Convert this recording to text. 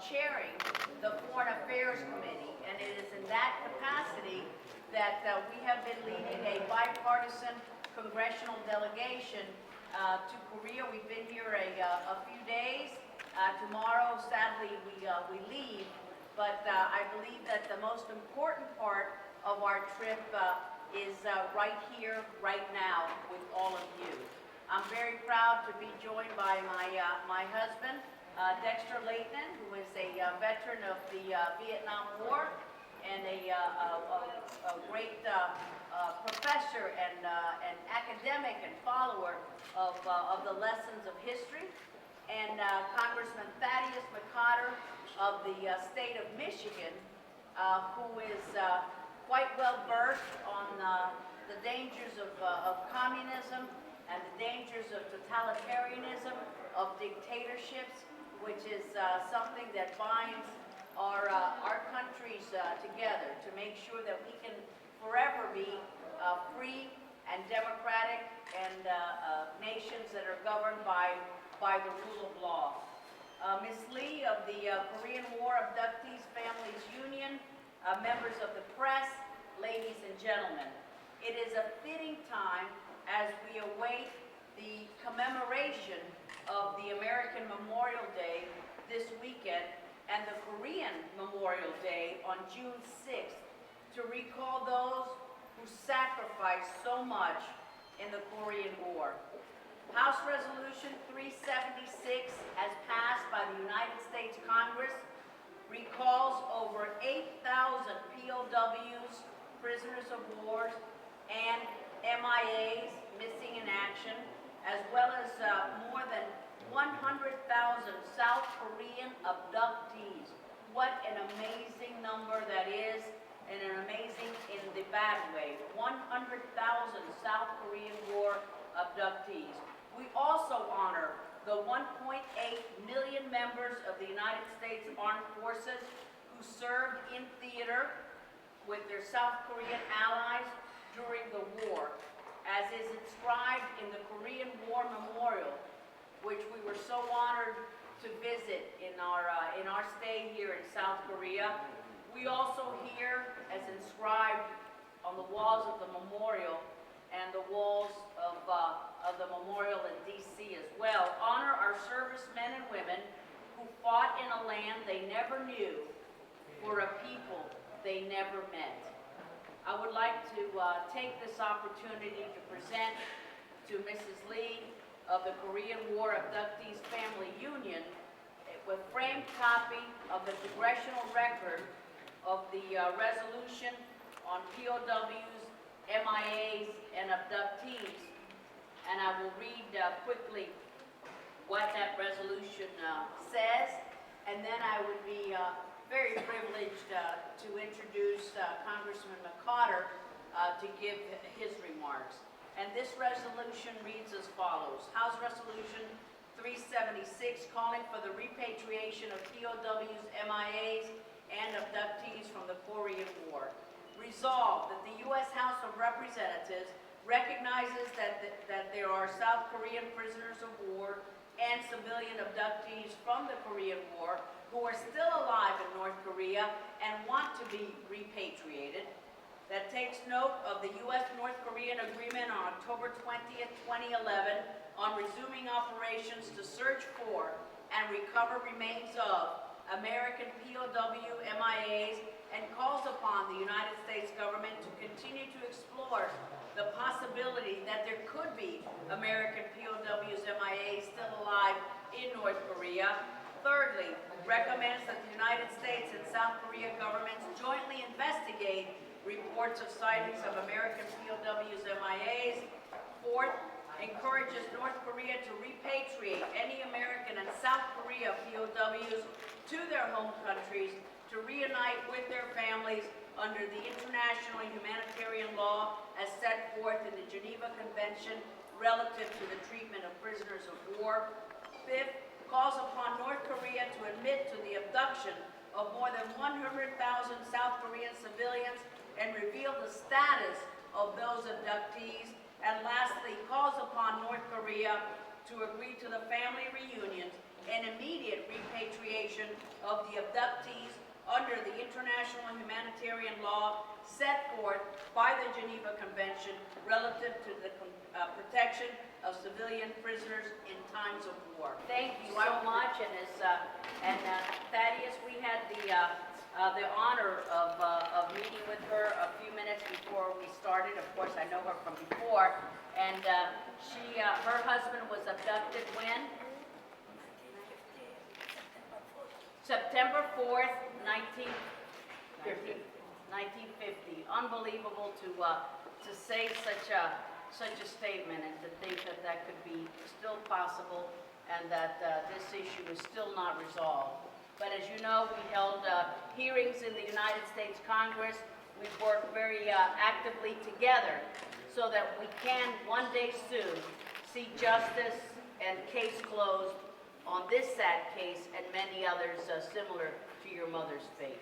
chairing the Foreign Affairs Committee, and it is in that capacity that we have been leading a bipartisan congressional delegation to Korea. We've been here a few days. Tomorrow, sadly, we leave, but I believe that the most important part of our trip is right here, right now, with all of you. I'm very proud to be joined by my husband, Dexter Lehtinen, who is a veteran of the Vietnam War and a great professor and academic and follower of the lessons of history, and Congressman Thaddeus McCotter of the state of Michigan, who is quite well versed on the dangers of communism and the dangers of totalitarianism, of dictatorships, which is something that binds our countries together to make sure that we can forever be free and democratic and nations that are governed by the rule of law. Ms. Lee of the Korean War Abductees Families Union, members of the press, ladies and gentlemen, it is a fitting time as we await the commemoration of the American Memorial Day this weekend and the Korean Memorial Day on June 6th to recall those who sacrificed so much in the Korean War. House Resolution 376, as passed by the United States Congress, recalls over 8,000 POWs, prisoners of war, and MIAs, missing in action, as well as more than 100,000 South Korean abductees. What an amazing number that is, and an amazing in the bad way. 100,000 South Korean War abductees. We also honor the 1.8 million members of the United States Armed Forces who served in theater with their South Korean allies during the war, as is inscribed in the Korean War Memorial, which we were so honored to visit in our stay here in South Korea. We also hear, as inscribed on the walls of the memorial and the walls of the memorial in D.C. as well, honor our servicemen and women who fought in a land they never knew for a people they never met. I would like to take this opportunity to present to Mrs. Lee of the Korean War Abductees Family Union a framed copy of the congressional record of the resolution on POWs, MIAs, and abductees. And I will read quickly what that resolution says, and then I would be very privileged to introduce Congressman McCotter to give his remarks. And this resolution reads as follows. House Resolution 376, calling for the repatriation of POWs, MIAs, and abductees from the Korean War. Resolved that the U.S. House of Representatives recognizes that there are South Korean prisoners of war and civilian abductees from the Korean War who are still alive in North Korea and want to be repatriated. That takes note of the U.S.-North Korean agreement on October 20th, 2011 on resuming operations to search for and recover remains of American POW MIAs, and calls upon the United States government to continue to explore the possibility that there could be American POWs MIAs still alive in North Korea. Thirdly, recommends that the United States and South Korea governments jointly investigate reports of sightings of American POWs MIAs. Fourth, encourages North Korea to repatriate any American and South Korea POWs to their home countries to reunite with their families under the international and humanitarian law as set forth in the Geneva Convention relative to the treatment of prisoners of war. Fifth, calls upon North Korea to admit to the abduction of more than 100,000 South Korean civilians and reveal the status of those abductees. And lastly, calls upon North Korea to agree to the family reunions and immediate repatriation of the abductees under the international and humanitarian law set forth by the Geneva Convention relative to the protection of civilian prisoners in times of war. Thank you so much, and Thaddeus, we had the honor of meeting with her a few minutes before we started. Of course, I know her from before, and her husband was abducted when? September 4th, 1950. Unbelievable to say such a statement and to think that that could be still possible and that this issue is still not resolved. But as you know, we held hearings in the United States Congress. We've worked very actively together so that we can one day soon see justice and case closed on this sad case and many others similar to your mother's fate.